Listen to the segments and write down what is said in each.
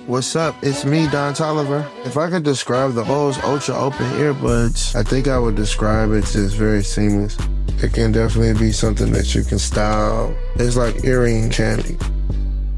What's up? It's me, Don Tolliver. If I could describe the Bose Ultra Open earbuds, I think I would describe it as very seamless. It can definitely be something that you can style. It's like earring candy.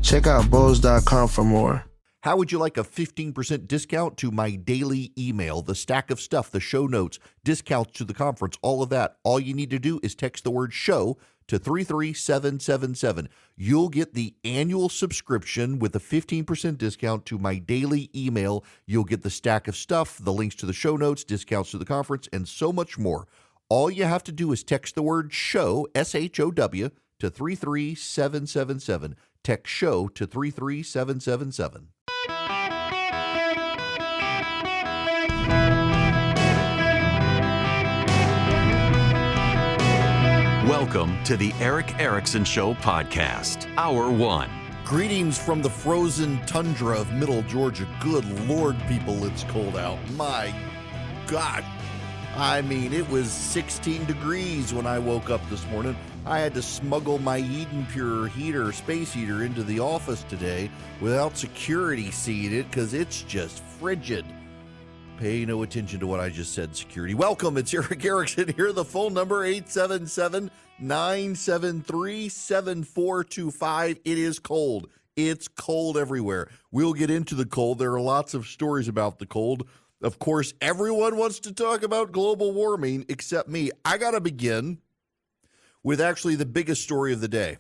Check out Bose.com for more. How would you like a 15% discount to my daily email, the stack of stuff, the show notes, discounts to the conference, all of that? All you need to do is text the word show to 33777. You'll get the annual subscription with a 15% discount to my daily email. You'll get the stack of stuff, the links to the show notes, discounts to the conference, and so much more. All you have to do is text the word show, SHOW, to 33777. Text show to 33777. Welcome to the Eric Erickson Show podcast, Hour 1. Greetings from the frozen tundra of middle Georgia. Good Lord, people, it's cold out. My God. I mean, it was 16 degrees when I woke up this morning. I had to smuggle my Eden Pure heater, space heater, into the office today without security seeing it because it's just frigid. Pay no attention to what I just said, security. Welcome, it's Eric Erickson here. The phone number, 877-973-7425. It is cold. It's cold everywhere. We'll get into the cold. There are lots of stories about the cold. Of course, everyone wants to talk about global warming except me. I got to begin with actually the biggest story of the day.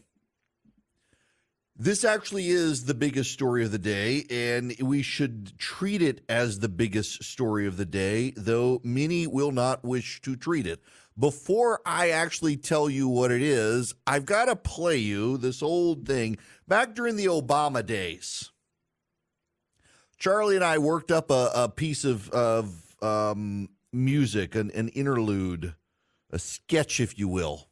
This actually is the biggest story of the day, and we should treat it as the biggest story of the day, though many will not wish to treat it. Before I actually tell you what it is, I've got to play you this old thing. Back during the Obama days, Charlie and I worked up a piece of music, an interlude, a sketch, if you will,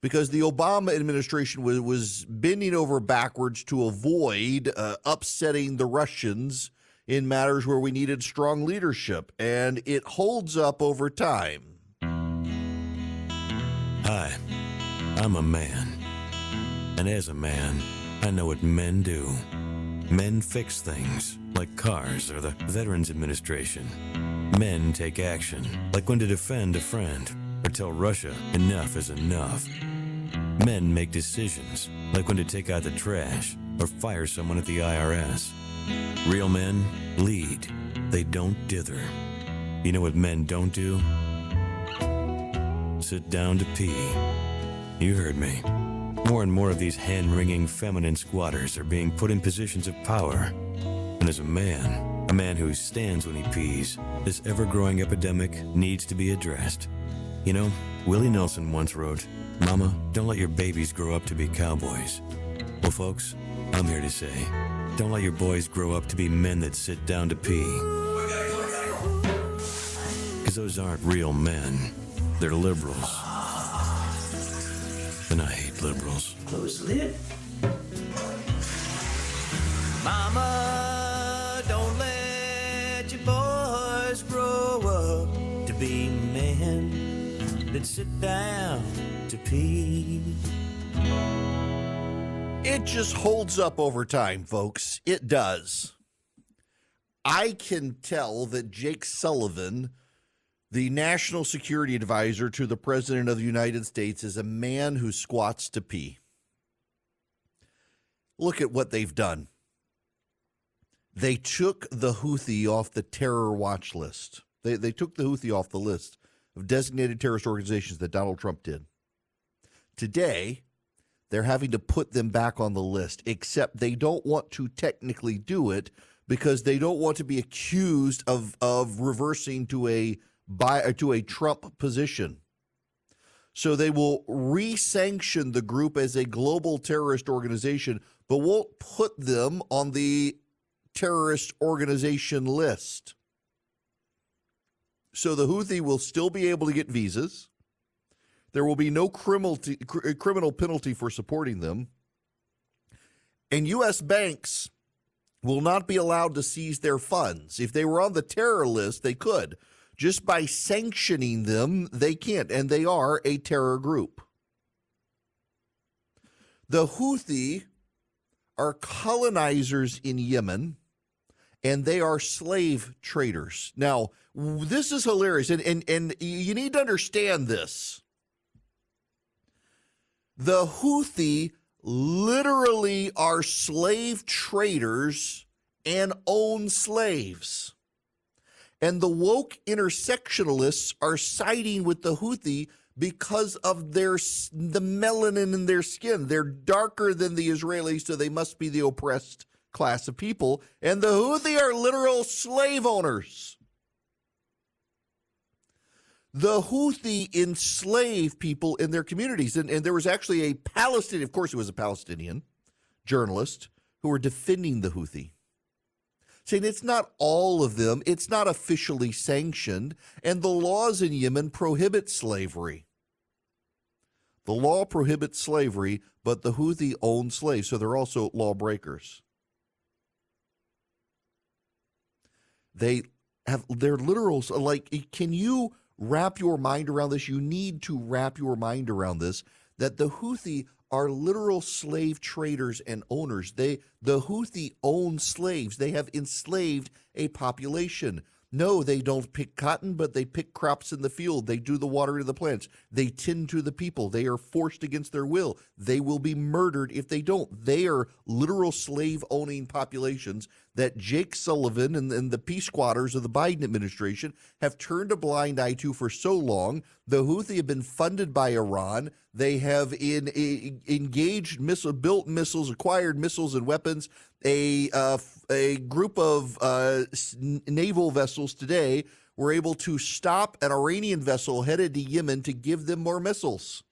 because the Obama administration was bending over backwards to avoid upsetting the Russians in matters where we needed strong leadership, and it holds up over time. Hi, I'm a man, and as a man, I know what men do. Men fix things, like cars or the Veterans Administration. Men take action, like when to defend a friend or tell Russia enough is enough. Men make decisions, like when to take out the trash or fire someone at the IRS. Real men lead. They don't dither. You know what men don't do? Sit down to pee. You heard me. More and more of these hand-wringing feminine squatters are being put in positions of power. And as a man who stands when he pees, this ever-growing epidemic needs to be addressed. You know, Willie Nelson once wrote, "Mama, don't let your babies grow up to be cowboys." Well, folks, I'm here to say, don't let your boys grow up to be men that sit down to pee. Because those aren't real men. They're liberals. And I hate liberals. Close the lid. Mama, don't let your boys grow up to be men that sit down to pee. It just holds up over time, folks. It does. I can tell that Jake Sullivan, the national security advisor to the President of the United States, is a man who squats to pee. Look at what they've done. They took the Houthi off the terror watch list. They took the Houthi off the list of designated terrorist organizations that Donald Trump did. Today, they're having to put them back on the list, except they don't want to technically do it because they don't want to be accused of reversing to a Trump position. So they will re-sanction the group as a global terrorist organization, but won't put them on the terrorist organization list. So the Houthi will still be able to get visas. There will be no criminal penalty for supporting them. And U.S. banks will not be allowed to seize their funds. If they were on the terror list, they could. Just by sanctioning them, they can't, and they are a terror group. The Houthi are colonizers in Yemen and they are slave traders. Now, this is hilarious, and you need to understand this. The Houthi literally are slave traders and own slaves. And the woke intersectionalists are siding with the Houthi because of the melanin in their skin. They're darker than the Israelis, so they must be the oppressed class of people. And the Houthi are literal slave owners. The Houthi enslave people in their communities. And there was actually a Palestinian, of course it was a Palestinian journalist, who were defending the Houthi, saying it's not all of them, it's not officially sanctioned, and the laws in Yemen prohibit slavery. The law prohibits slavery, but the Houthi own slaves, so they're also lawbreakers. They're literal, like, can you wrap your mind around this? You need to wrap your mind around this, that the Houthi are literal slave traders and owners. The Houthi own slaves. They have enslaved a population. No, they don't pick cotton, but they pick crops in the field. They do the watering of the plants. They tend to the people. They are forced against their will. They will be murdered if they don't. They are literal slave-owning populations that Jake Sullivan and the peace squatters of the Biden administration have turned a blind eye to for so long. The Houthi have been funded by Iran. They have engaged built missiles, acquired missiles and weapons. A group of naval vessels today were able to stop an Iranian vessel headed to Yemen to give them more missiles.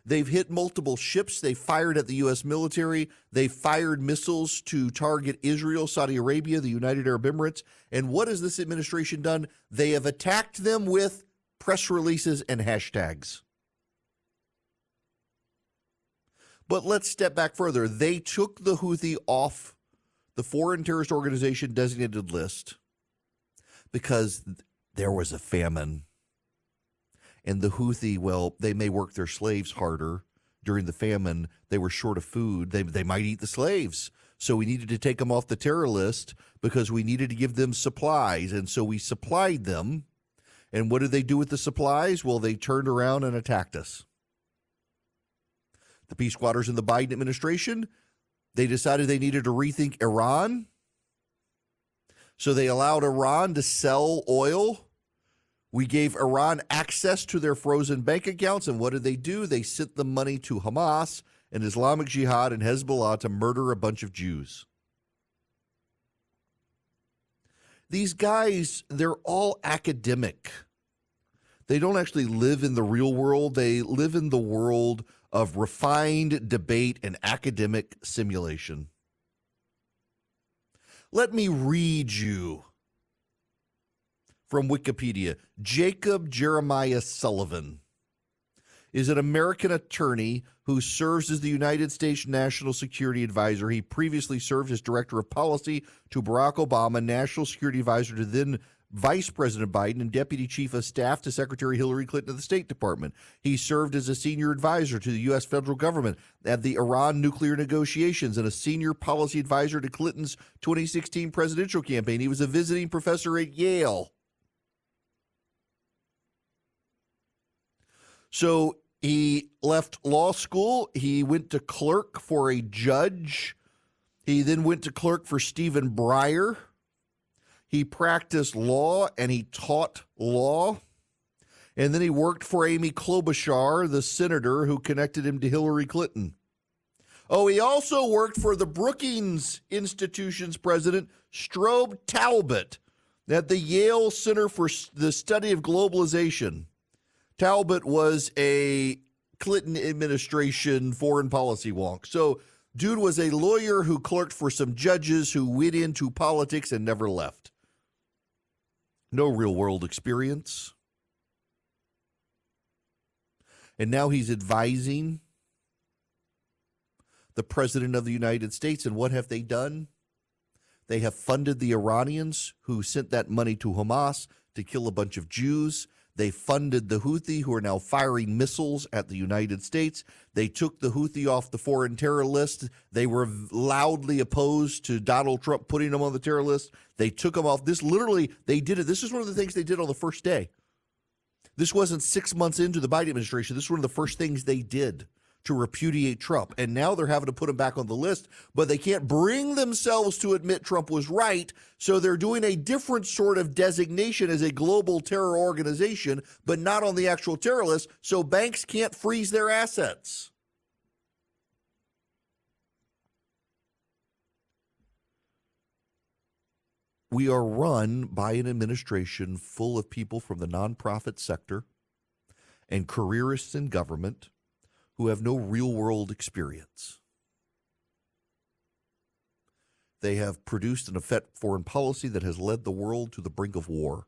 They've hit multiple ships. They fired at the U.S. military. They fired missiles to target Israel, Saudi Arabia, the United Arab Emirates. And what has this administration done? They have attacked them with press releases and hashtags. But let's step back further. They took the Houthi off the foreign terrorist organization designated list because there was a famine. And the Houthi, well, they may work their slaves harder during the famine. They were short of food. They might eat the slaves. So we needed to take them off the terror list because we needed to give them supplies. And so we supplied them. And what did they do with the supplies? Well, they turned around and attacked us. The peace squatters in the Biden administration, they decided they needed to rethink Iran. So they allowed Iran to sell oil. We gave Iran access to their frozen bank accounts. And what did they do? They sent the money to Hamas and Islamic Jihad and Hezbollah to murder a bunch of Jews. These guys, they're all academic. They don't actually live in the real world. They live in the world of refined debate and academic simulation. Let me read you from Wikipedia. Jacob Jeremiah Sullivan is an American attorney who serves as the United States National Security Advisor. He previously served as Director of Policy to Barack Obama, National Security Advisor to then Vice President Biden, and Deputy Chief of Staff to Secretary Hillary Clinton of the State Department. He served as a senior advisor to the U.S. federal government at the Iran nuclear negotiations and a senior policy advisor to Clinton's 2016 presidential campaign. He was a visiting professor at Yale. So he left law school. He went to clerk for a judge. He then went to clerk for Stephen Breyer. He practiced law and he taught law. And then he worked for Amy Klobuchar, the senator who connected him to Hillary Clinton. Oh, he also worked for the Brookings Institution's president, Strobe Talbot, at the Yale Center for the Study of Globalization. Talbot was a Clinton administration foreign policy wonk. So, dude was a lawyer who clerked for some judges who went into politics and never left. No real world experience. And now he's advising the president of the United States. And what have they done? They have funded the Iranians who sent that money to Hamas to kill a bunch of Jews. They funded the Houthi, who are now firing missiles at the United States. They took the Houthi off the foreign terror list. They were loudly opposed to Donald Trump putting them on the terror list. They took them off. This literally, they did it. This is one of the things they did on the first day. This wasn't 6 months into the Biden administration. This is one of the first things they did to repudiate Trump. And now they're having to put him back on the list, but they can't bring themselves to admit Trump was right. So they're doing a different sort of designation as a global terror organization, but not on the actual terror list. So banks can't freeze their assets. We are run by an administration full of people from the nonprofit sector and careerists in government who have no real-world experience. They have produced an effective foreign policy that has led the world to the brink of war.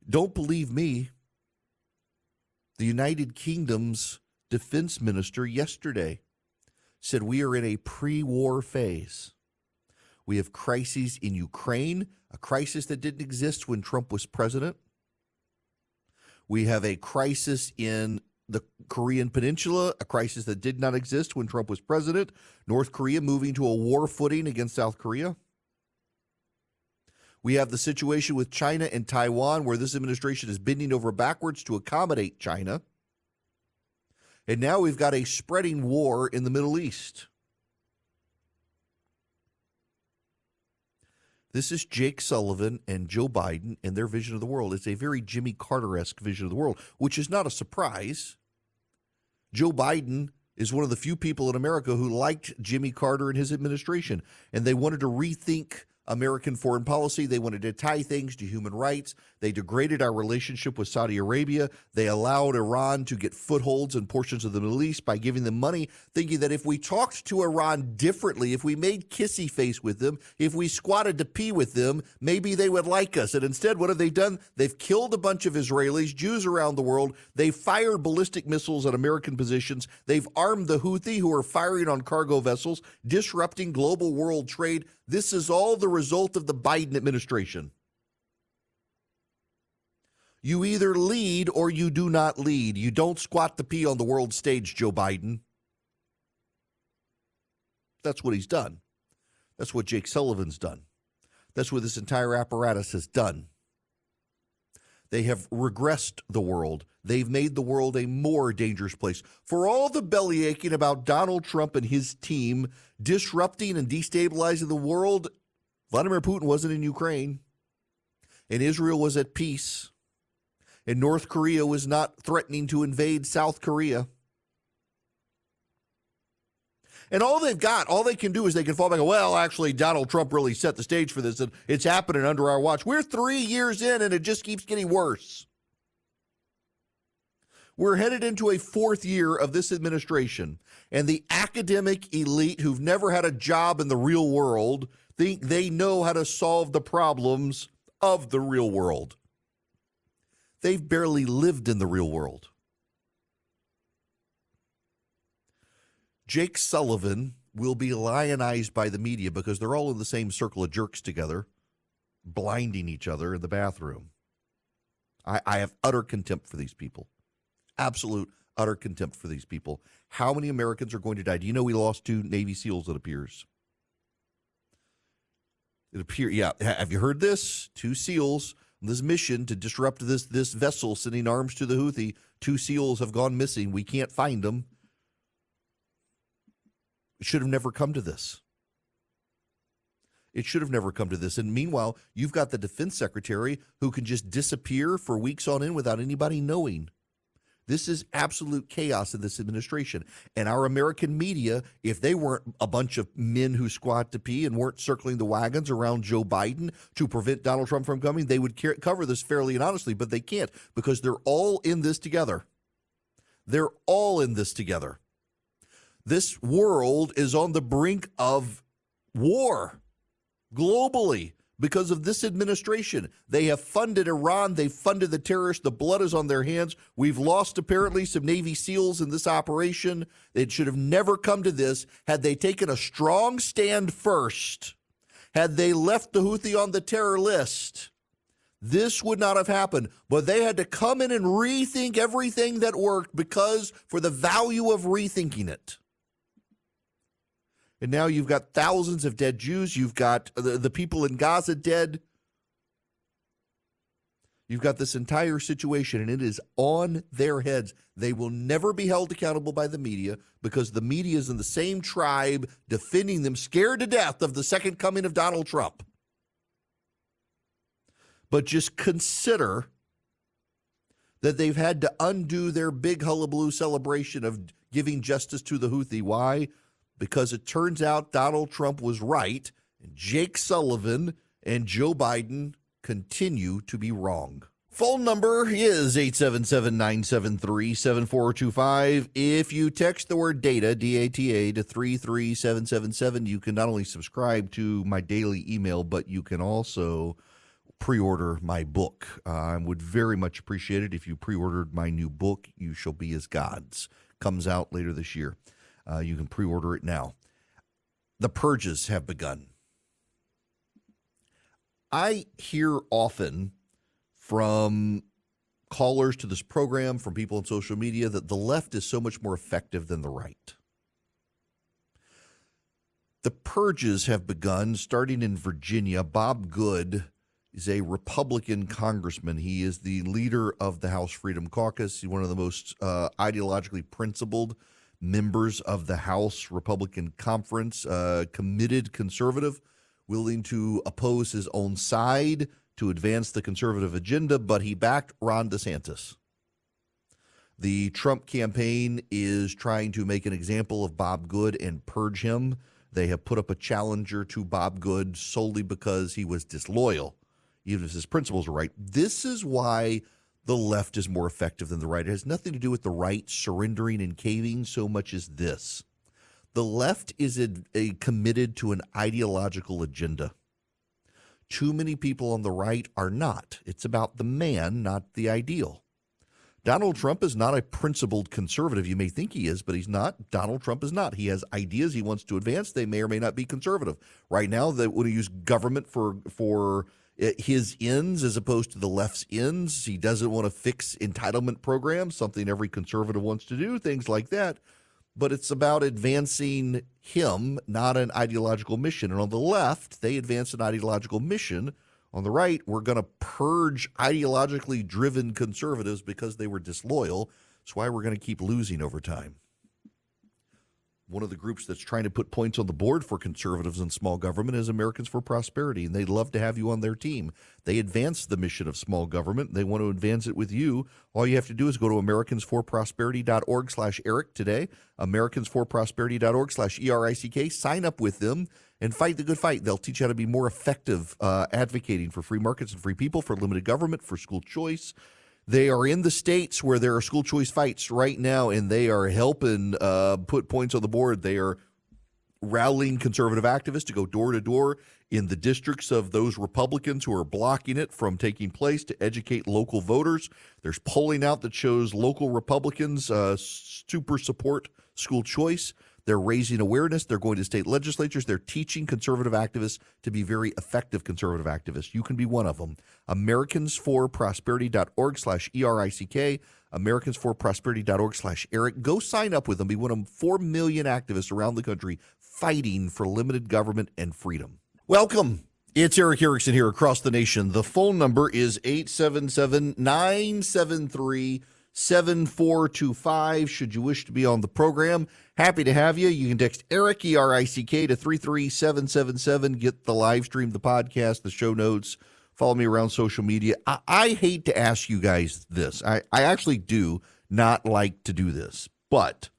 Don't believe me. The United Kingdom's defense minister yesterday said we are in a pre-war phase. We have crises in Ukraine, a crisis that didn't exist when Trump was president. We have a crisis in the Korean Peninsula, a crisis that did not exist when Trump was president. North Korea moving to a war footing against South Korea. We have the situation with China and Taiwan, where this administration is bending over backwards to accommodate China. And now we've got a spreading war in the Middle East. This is Jake Sullivan and Joe Biden and their vision of the world. It's a very Jimmy Carter-esque vision of the world, which is not a surprise. Joe Biden is one of the few people in America who liked Jimmy Carter and his administration, and they wanted to rethink American foreign policy. They wanted to tie things to human rights. They degraded our relationship with Saudi Arabia. They allowed Iran to get footholds in portions of the Middle East by giving them money, thinking that if we talked to Iran differently, if we made kissy face with them, if we squatted to pee with them, maybe they would like us. And instead, what have they done? They've killed a bunch of Israelis, Jews around the world. They've fired ballistic missiles at American positions. They've armed the Houthi, who are firing on cargo vessels, disrupting global world trade. This is all the result of the Biden administration. You either lead or you do not lead. You don't squat to pee on the world stage, Joe Biden. That's what he's done. That's what Jake Sullivan's done. That's what this entire apparatus has done. They have regressed the world. They've made the world a more dangerous place. For all the belly aching about Donald Trump and his team disrupting and destabilizing the world, Vladimir Putin wasn't in Ukraine, and Israel was at peace, and North Korea was not threatening to invade South Korea. And all they've got, all they can do is they can fall back and, well, actually, Donald Trump really set the stage for this, and it's happening under our watch. We're 3 years in, and it just keeps getting worse. We're headed into a 4th year of this administration, and the academic elite who've never had a job in the real world think they know how to solve the problems of the real world. They've barely lived in the real world. Jake Sullivan will be lionized by the media because they're all in the same circle of jerks together, blinding each other in the bathroom. I have utter contempt for these people. Absolute, utter contempt for these people. How many Americans are going to die? Do you know we lost 2 Navy SEALs, it appears? Yeah. Have you heard this? 2 SEALs on this mission to disrupt this vessel sending arms to the Houthi. 2 SEALs have gone missing. We can't find them. It should have never come to this. It should have never come to this. And meanwhile, you've got the defense secretary who can just disappear for weeks on end without anybody knowing. This is absolute chaos in this administration. And our American media, if they weren't a bunch of men who squat to pee and weren't circling the wagons around Joe Biden to prevent Donald Trump from coming, they would cover this fairly and honestly, but they can't because they're all in this together. They're all in this together. This world is on the brink of war globally because of this administration. They have funded Iran. They've funded the terrorists. The blood is on their hands. We've lost apparently some Navy SEALs in this operation. It should have never come to this had they taken a strong stand first, had they left the Houthi on the terror list. this would not have happened. But they had to come in and rethink everything that worked because for the value of rethinking it. And now you've got thousands of dead Jews. You've got the people in Gaza dead. You've got this entire situation, and it is on their heads. They will never be held accountable by the media because the media is in the same tribe defending them, scared to death of the second coming of Donald Trump. But just consider that they've had to undo their big hullabaloo celebration of giving justice to the Houthi. Why? Because it turns out Donald Trump was right, and Jake Sullivan and Joe Biden continue to be wrong. Phone number is 877-973-7425. If you text the word data, D-A-T-A, to 33777, you can not only subscribe to my daily email, but you can also pre-order my book. I would very much appreciate it if you pre-ordered my new book, You Shall Be As Gods. Comes out later this year. You can pre-order it now. The purges have begun. I hear often from callers to this program, from people on social media, that the left is so much more effective than the right. The purges have begun, starting in Virginia. Bob Good is a Republican congressman. He is the leader of the House Freedom Caucus. He's one of the most ideologically principled members of the House Republican Conference, committed conservative, willing to oppose his own side to advance the conservative agenda, but he backed Ron DeSantis. The Trump campaign is trying to make an example of Bob Good and purge him. They have put up a challenger to Bob Good solely because he was disloyal, even if his principles are right. This is why the left is more effective than the right. It has nothing to do with the right surrendering and caving so much as this. The left is committed to an ideological agenda. Too many people on the right are not. It's about the man, not the ideal. Donald Trump is not a principled conservative. You may think he is, but he's not. Donald Trump is not. He has ideas he wants to advance. They may or may not be conservative. Right now, they want to use government for his ends as opposed to the left's ends. He doesn't want to fix entitlement programs, something every conservative wants to do, things like that. But it's about advancing him, not an ideological mission. And on the left, they advance an ideological mission. On the right, we're going to purge ideologically driven conservatives because they were disloyal. That's why we're going to keep losing over time. One of the groups that's trying to put points on the board for conservatives in small government is Americans for Prosperity, and they'd love to have you on their team. They advance the mission of small government. They want to advance it with you. All you have to do is go to americansforprosperity.org/Eric today, americansforprosperity.org/ERICK. Sign up with them and fight the good fight. They'll teach you how to be more effective advocating for free markets and free people, for limited government, for school choice. They are in the states where there are school choice fights right now, and they are helping put points on the board. They are rallying conservative activists to go door to door in the districts of those Republicans who are blocking it from taking place to educate local voters. There's polling out that shows local Republicans super support school choice. They're raising awareness. They're going to state legislatures. They're teaching conservative activists to be very effective conservative activists. You can be one of them. americansforprosperity.org/ERICK, americansforprosperity.org/Eric. Go sign up with them. Be one of 4 million activists around the country fighting for limited government and freedom. Welcome. It's Eric Erickson here across the nation. The phone number is 877-973-7425. Should you wish to be on the program, happy to have you. You can text Eric, ERICK, to 33777. Get the live stream, the podcast, the show notes. Follow me around social media. I hate to ask you guys this. I actually do not like to do this, but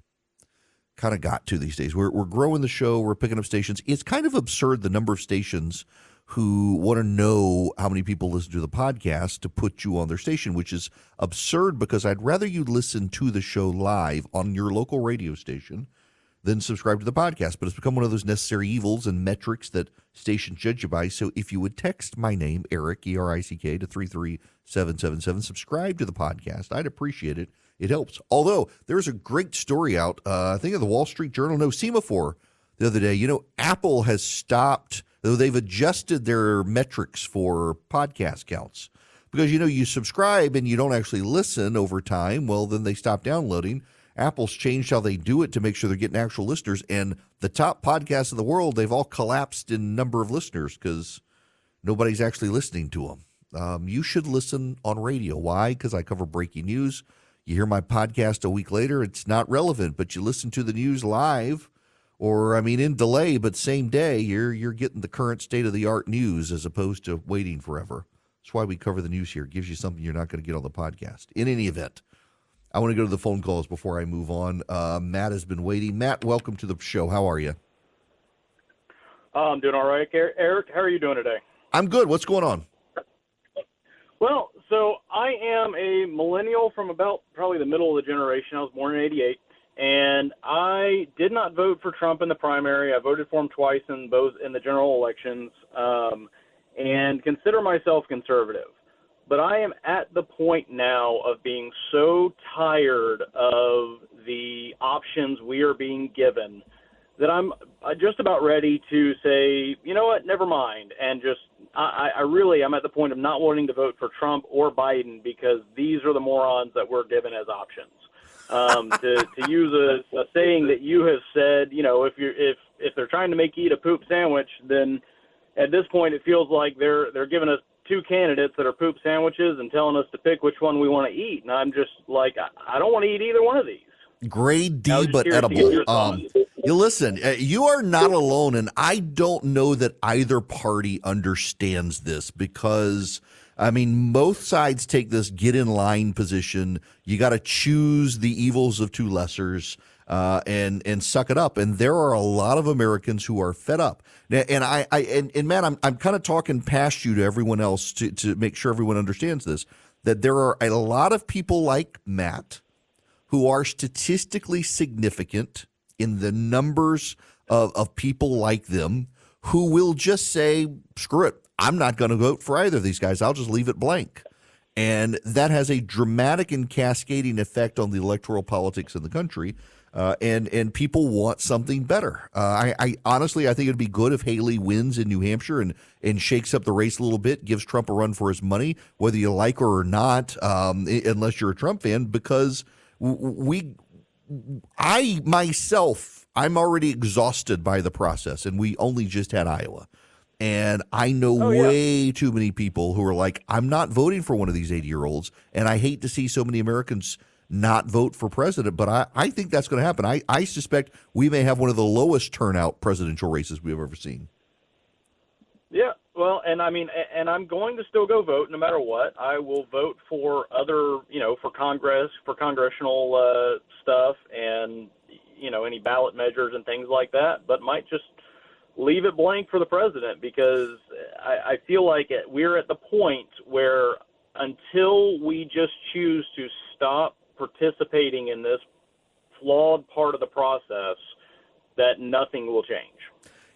kind of got to these days. We're growing the show. We're picking up stations. It's kind of absurd, the number of stations who want to know how many people listen to the podcast to put you on their station, which is absurd because I'd rather you listen to the show live on your local radio station than subscribe to the podcast. But it's become one of those necessary evils and metrics that stations judge you by. So if you would text my name, Eric, ERICK, to 33777, subscribe to the podcast. I'd appreciate it. It helps. Although there's a great story out, I think of the Wall Street Journal, no, Semaphore, the other day. You know, Apple has stopped, though they've adjusted their metrics for podcast counts. because, you subscribe and you don't actually listen over time. Well, then they stop downloading. Apple's changed how they do it to make sure they're getting actual listeners. And the top podcasts in the world, they've all collapsed in number of listeners because nobody's actually listening to them. You should listen on radio. Why? Because I cover breaking news. You hear my podcast a week later, it's not relevant, but you listen to the news live or, in delay, but same day, you're getting the current state-of-the-art news as opposed to waiting forever. That's why we cover the news here. It gives you something you're not going to get on the podcast. In any event, I want to go to the phone calls before I move on. Matt has been waiting. Matt, welcome to the show. How are you? I'm doing all right. Eric, how are you doing today? I'm good. What's going on? Well, so I am a millennial from about probably the middle of the generation. I was born in '88, and I did not vote for Trump in the primary. I voted for him twice in the general elections, and consider myself conservative. But I am at the point now of being so tired of the options we are being given that I'm just about ready to say, you know what, never mind. And just, I'm at the point of not wanting to vote for Trump or Biden because these are the morons that we're given as options. To use a saying that you have said, if they're trying to make you eat a poop sandwich, then at this point it feels like they're giving us two candidates that are poop sandwiches and telling us to pick which one we want to eat. And I'm just like, I don't want to eat either one of these. Grade D, but edible. You listen, you are not alone, and I don't know that either party understands this because, both sides take this get in line position. You got to choose the evils of two lessers and suck it up. And there are a lot of Americans who are fed up. And Matt, I'm kind of talking past you to everyone else to make sure everyone understands this, that there are a lot of people like Matt who are statistically significant in the numbers of people like them who will just say, screw it, I'm not going to vote for either of these guys. I'll just leave it blank. And that has a dramatic and cascading effect on the electoral politics in the country. And people want something better. I honestly, I think it'd be good if Haley wins in New Hampshire and shakes up the race a little bit, gives Trump a run for his money, whether you like her or not, unless you're a Trump fan, because I'm already exhausted by the process, and we only just had Iowa. And I know way too many people who are like, I'm not voting for one of these 80-year-olds, and I hate to see so many Americans not vote for president, but I think that's going to happen. I suspect we may have one of the lowest turnout presidential races we've ever seen. Yeah, well, and I'm going to still go vote no matter what. I will vote for other, for Congress, for congressional stuff and, any ballot measures and things like that, but might just leave it blank for the president because I feel like we're at the point where until we just choose to stop participating in this flawed part of the process, that nothing will change.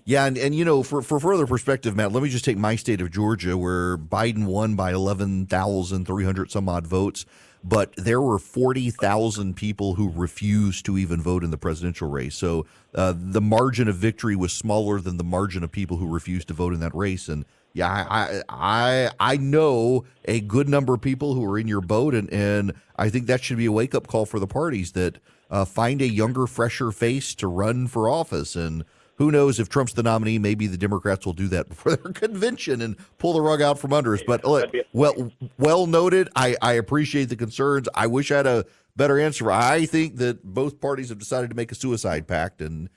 Yeah, and for further perspective, Matt, let me just take my state of Georgia, where Biden won by 11,300 some odd votes, but there were 40,000 people who refused to even vote in the presidential race. So the margin of victory was smaller than the margin of people who refused to vote in that race. And yeah, I know a good number of people who are in your boat, and I think that should be a wake-up call for the parties that find a younger, fresher face to run for office. And who knows if Trump's the nominee, maybe the Democrats will do that before their convention and pull the rug out from under us. But look, well noted. I appreciate the concerns. I wish I had a better answer. I think that both parties have decided to make a suicide pact and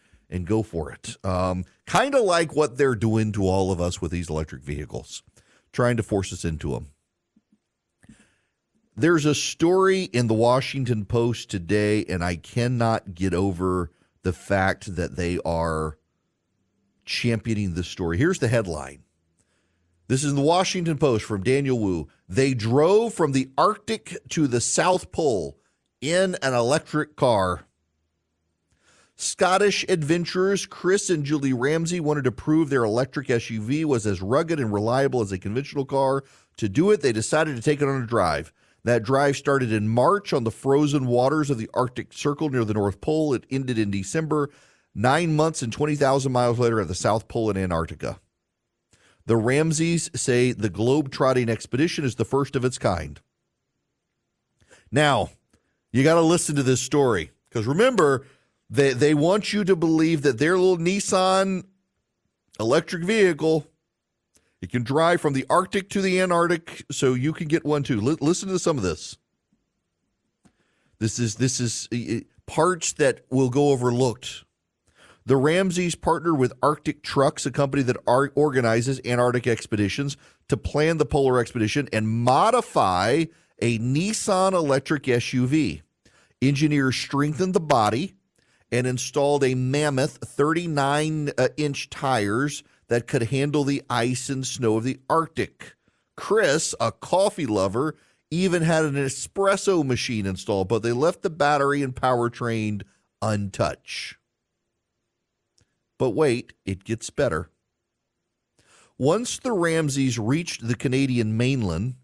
go for it. Kind of like what they're doing to all of us with these electric vehicles, trying to force us into them. There's a story in the Washington Post today, and I cannot get over the fact that they are championing this story. Here's the headline. This is in the Washington Post from Daniel Wu. They drove from the Arctic to the South Pole in an electric car. Scottish adventurers Chris and Julie Ramsey wanted to prove their electric SUV was as rugged and reliable as a conventional car. To do it, they decided to take it on a drive. That drive started in March on the frozen waters of the Arctic Circle near the North Pole. It ended in December, 9 months and 20,000 miles later at the South Pole in Antarctica. The Ramseys say the globe-trotting expedition is the first of its kind. Now, you got to listen to this story, because remember, they want you to believe that their little Nissan electric vehicle, it can drive from the Arctic to the Antarctic, so you can get one too. Listen to some of this. This is parts that will go overlooked. The Ramseys partnered with Arctic Trucks, a company that organizes Antarctic expeditions, to plan the polar expedition and modify a Nissan electric SUV. Engineers strengthened the body and installed a mammoth 39-inch tires that could handle the ice and snow of the Arctic. Chris, a coffee lover, even had an espresso machine installed, but they left the battery and powertrain untouched. But wait, it gets better. Once the Ramseys reached the Canadian mainland,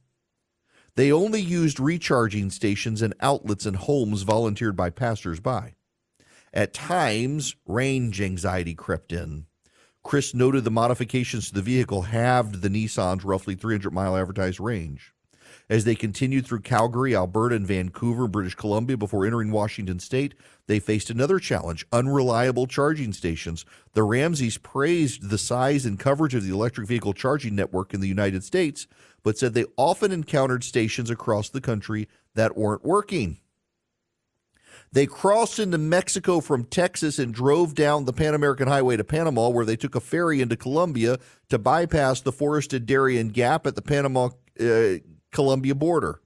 they only used recharging stations and outlets in homes volunteered by passers-by. At times, range anxiety crept in. Chris noted the modifications to the vehicle halved the Nissan's roughly 300-mile advertised range. As they continued through Calgary, Alberta, and Vancouver, British Columbia, before entering Washington State, they faced another challenge: unreliable charging stations. The Ramseys praised the size and coverage of the electric vehicle charging network in the United States, but said they often encountered stations across the country that weren't working. They crossed into Mexico from Texas and drove down the Pan American Highway to Panama, where they took a ferry into Colombia to bypass the forested Darien Gap at the Panama-Colombia border.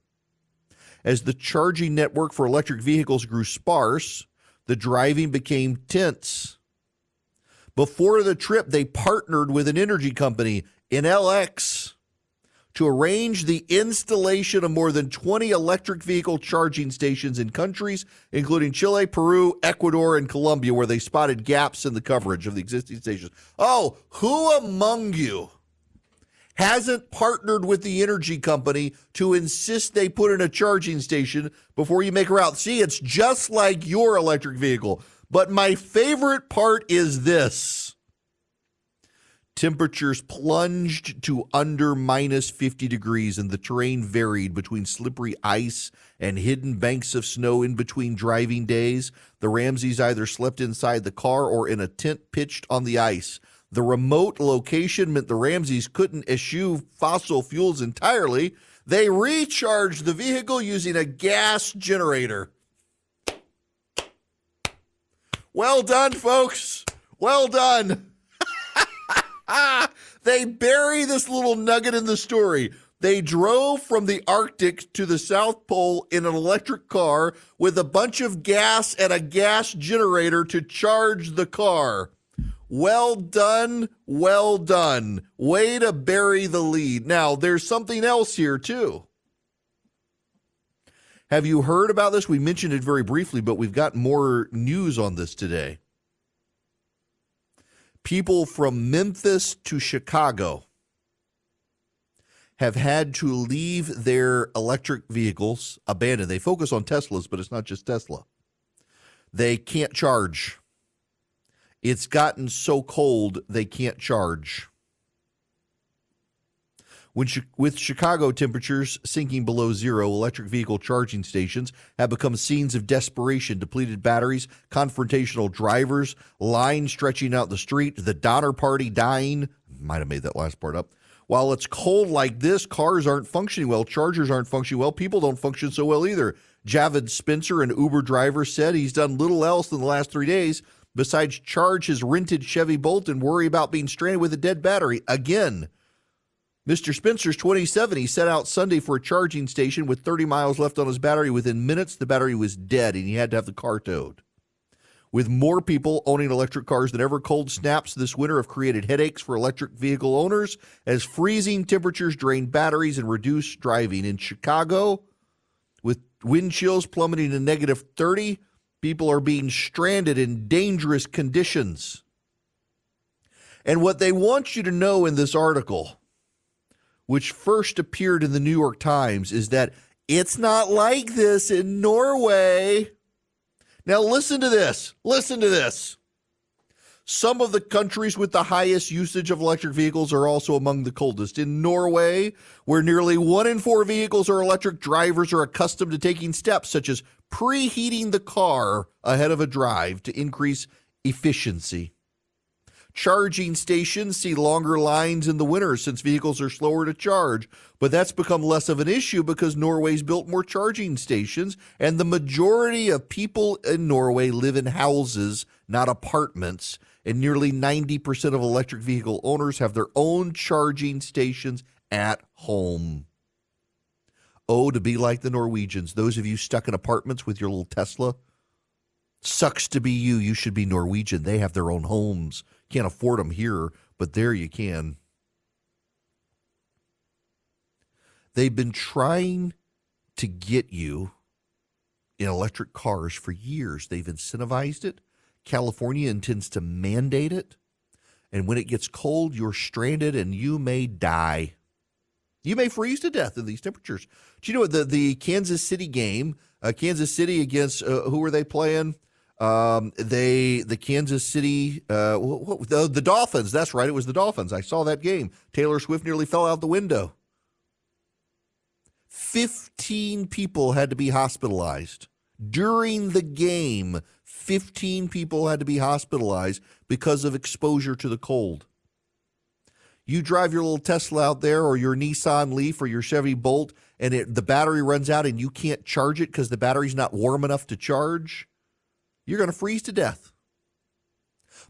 As the charging network for electric vehicles grew sparse, the driving became tense. Before the trip, they partnered with an energy company, NLX, to arrange the installation of more than 20 electric vehicle charging stations in countries including Chile, Peru, Ecuador, and Colombia, where they spotted gaps in the coverage of the existing stations. Oh, who among you hasn't partnered with the energy company to insist they put in a charging station before you make a route? See, it's just like your electric vehicle. But my favorite part is this. Temperatures plunged to under minus 50 degrees, and the terrain varied between slippery ice and hidden banks of snow in between driving days. The Ramseys either slept inside the car or in a tent pitched on the ice. The remote location meant the Ramseys couldn't eschew fossil fuels entirely. They recharged the vehicle using a gas generator. Well done, folks. Well done. They bury this little nugget in the story. They drove from the Arctic to the South Pole in an electric car with a bunch of gas and a gas generator to charge the car. Well done, well done. Way to bury the lead. Now, there's something else here, too. Have you heard about this? We mentioned it very briefly, but we've got more news on this today. People from Memphis to Chicago have had to leave their electric vehicles abandoned. They focus on Teslas, but it's not just Tesla. They can't charge. It's gotten so cold, they can't charge. With Chicago temperatures sinking below zero, electric vehicle charging stations have become scenes of desperation. Depleted batteries, confrontational drivers, lines stretching out the street, the Donner Party dying. Might have made that last part up. While it's cold like this, cars aren't functioning well, chargers aren't functioning well, people don't function so well either. Javid Spencer, an Uber driver, said he's done little else in the last 3 days besides charge his rented Chevy Bolt and worry about being stranded with a dead battery again. Mr. Spencer's 27. He set out Sunday for a charging station with 30 miles left on his battery. Within minutes, the battery was dead, and he had to have the car towed. With more people owning electric cars than ever, cold snaps this winter have created headaches for electric vehicle owners as freezing temperatures drain batteries and reduce driving. In Chicago, with wind chills plummeting to negative 30, people are being stranded in dangerous conditions. And what they want you to know in this article, which first appeared in the New York Times, is that it's not like this in Norway. Now listen to this. Listen to this. Some of the countries with the highest usage of electric vehicles are also among the coldest. In Norway, where nearly 1 in 4 vehicles are electric, drivers are accustomed to taking steps such as preheating the car ahead of a drive to increase efficiency. Charging stations see longer lines in the winter since vehicles are slower to charge, but that's become less of an issue because Norway's built more charging stations, and the majority of people in Norway live in houses, not apartments, and nearly 90% of electric vehicle owners have their own charging stations at home. Oh, to be like the Norwegians, those of you stuck in apartments with your little Tesla, sucks to be you. You should be Norwegian. They have their own homes. Can't afford them here, but there you can. They've been trying to get you in electric cars for years. They've incentivized it. California intends to mandate it. And when it gets cold, you're stranded and you may die. You may freeze to death in these temperatures. Do you know the Kansas City game, Kansas City against, who were they playing? The Kansas City, the Dolphins. That's right. It was the Dolphins. I saw that game. Taylor Swift nearly fell out the window. 15 people had to be hospitalized during the game. 15 people had to be hospitalized because of exposure to the cold. You drive your little Tesla out there or your Nissan Leaf or your Chevy Bolt and the battery runs out and you can't charge it because the battery's not warm enough to charge. You're going to freeze to death.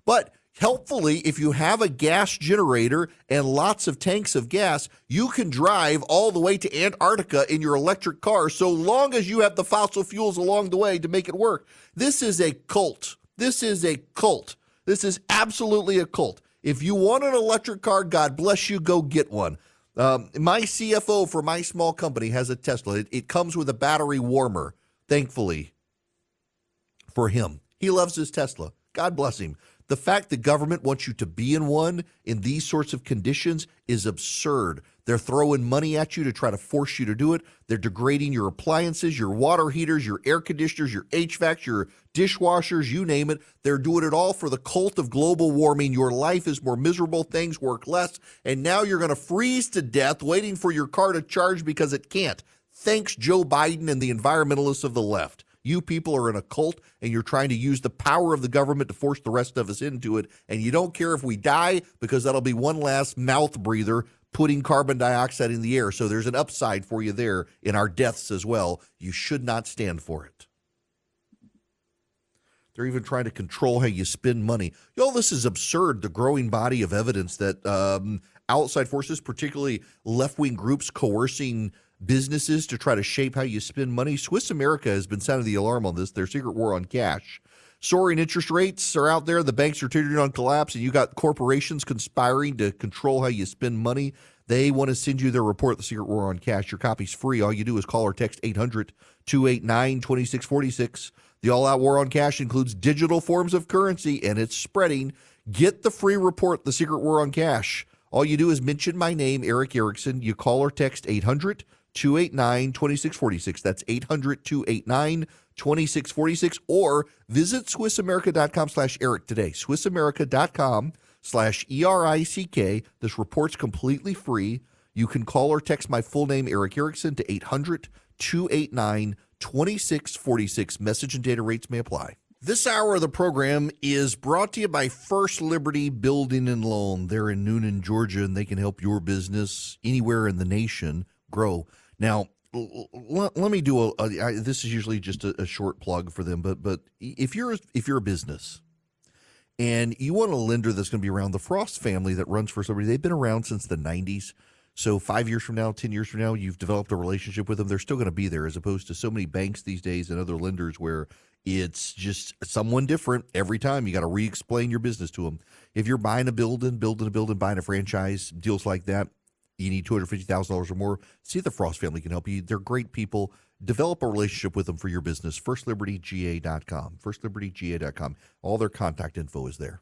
But helpfully, if you have a gas generator and lots of tanks of gas, you can drive all the way to Antarctica in your electric car so long as you have the fossil fuels along the way to make it work. This is a cult. This is a cult. This is absolutely a cult. If you want an electric car, God bless you, go get one. My CFO for my small company has a Tesla. It comes with a battery warmer, thankfully. For him. He loves his Tesla. God bless him. The fact the government wants you to be in one in these sorts of conditions is absurd. They're throwing money at you to try to force you to do it. They're degrading your appliances, your water heaters, your air conditioners, your HVACs, your dishwashers, you name it. They're doing it all for the cult of global warming. Your life is more miserable. Things work less. And now you're going to freeze to death waiting for your car to charge because it can't. Thanks, Joe Biden and the environmentalists of the left. You people are in a cult, and you're trying to use the power of the government to force the rest of us into it, and you don't care if we die because that'll be one last mouth breather putting carbon dioxide in the air. So there's an upside for you there in our deaths as well. You should not stand for it. They're even trying to control how you spend money. Y'all, this is absurd, the growing body of evidence that outside forces, particularly left-wing groups, coercing businesses to try to shape how you spend money. Swiss America has been sounding the alarm on this, their secret war on cash. Soaring interest rates are out there. The banks are teetering on collapse, and you got corporations conspiring to control how you spend money. They want to send you their report, The Secret War on Cash. Your copy's free. All you do is call or text 800-289-2646. The all-out war on cash includes digital forms of currency, and it's spreading. Get the free report, The Secret War on Cash. All you do is mention my name, Eric Erickson. You call or text 800-289-2646. That's 800-289-2646. Or visit SwissAmerica.com/Eric today. SwissAmerica.com/ERICK. This report's completely free. You can call or text my full name, Eric Erickson, to 800-289-2646. Message and data rates may apply. This hour of the program is brought to you by First Liberty Building and Loan. They're in Noonan, Georgia, and they can help your business anywhere in the nation grow. Now, let me do this is usually just a short plug for them, but if you're a business and you want a lender that's going to be around, the Frost family that runs First Liberty, they've been around since the 90s. So 5 years from now, 10 years from now, you've developed a relationship with them. They're still going to be there, as opposed to so many banks these days and other lenders where it's just someone different every time. You got to re-explain your business to them. If you're buying a building, buying a franchise, deals like that, you need $250,000 or more, see if the Frost family can help you. They're great people. Develop a relationship with them for your business. FirstLibertyGA.com. FirstLibertyGA.com. All their contact info is there.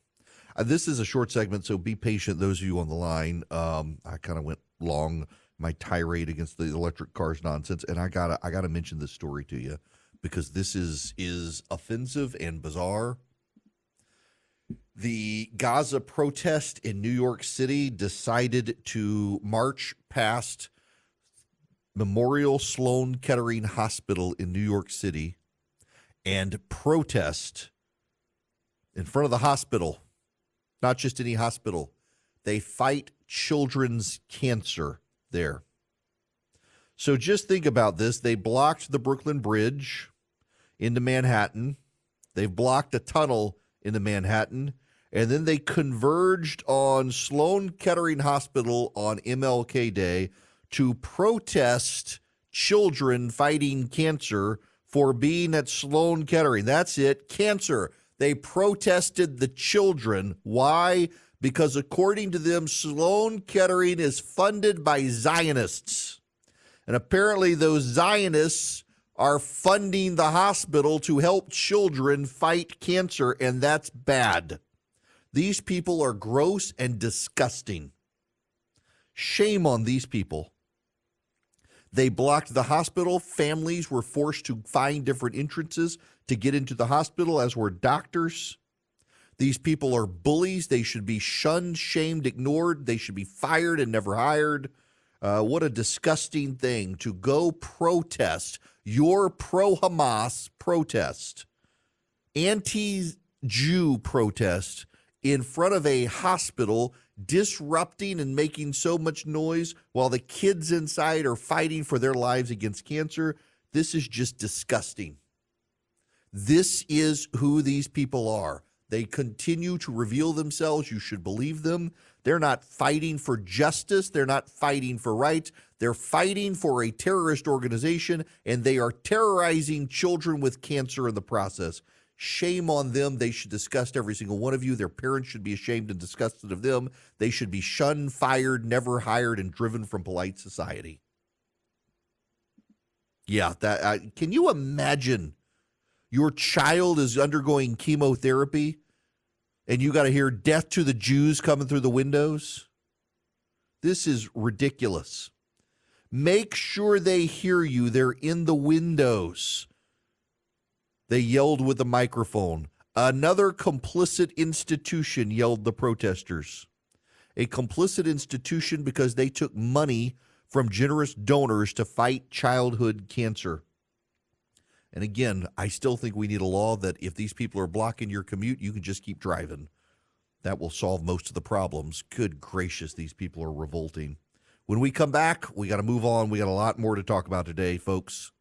This is a short segment, so be patient, those of you on the line. I kind of went long, my tirade against the electric cars nonsense, and I gotta mention this story to you because this is offensive and bizarre. The Gaza protest in New York City decided to march past Memorial Sloan Kettering Hospital in New York City and protest in front of the hospital. Not just any hospital. They fight children's cancer there. So just think about this. They blocked the Brooklyn Bridge into Manhattan. They've blocked a tunnel into Manhattan. And then they converged on Sloan Kettering Hospital on MLK Day to protest children fighting cancer for being at Sloan Kettering. That's it, cancer. They protested the children. Why? Because according to them, Sloan Kettering is funded by Zionists. And apparently those Zionists are funding the hospital to help children fight cancer, and that's bad. These people are gross and disgusting. Shame on these people. They blocked the hospital. Families were forced to find different entrances to get into the hospital, as were doctors. These people are bullies. They should be shunned, shamed, ignored. They should be fired and never hired. What a disgusting thing to go protest your pro-Hamas protest, anti-Jew protest in front of a hospital, disrupting and making so much noise while the kids inside are fighting for their lives against cancer. This is just disgusting. This is who these people are. They continue to reveal themselves. You should believe them. They're not fighting for justice. They're not fighting for rights. They're fighting for a terrorist organization, and they are terrorizing children with cancer in the process. Shame on them. They should disgust every single one of you. Their parents should be ashamed and disgusted of them. They should be shunned, fired, never hired, and driven from polite society. Yeah, can you imagine your child is undergoing chemotherapy and you got to hear death to the Jews coming through the windows? This is ridiculous. Make sure they hear you. They're in the windows. They yelled with the microphone. Another complicit institution, yelled the protesters. A complicit institution because they took money from generous donors to fight childhood cancer. And again, I still think we need a law that if these people are blocking your commute, you can just keep driving. That will solve most of the problems. Good gracious, these people are revolting. When we come back, we got to move on. We got a lot more to talk about today, folks.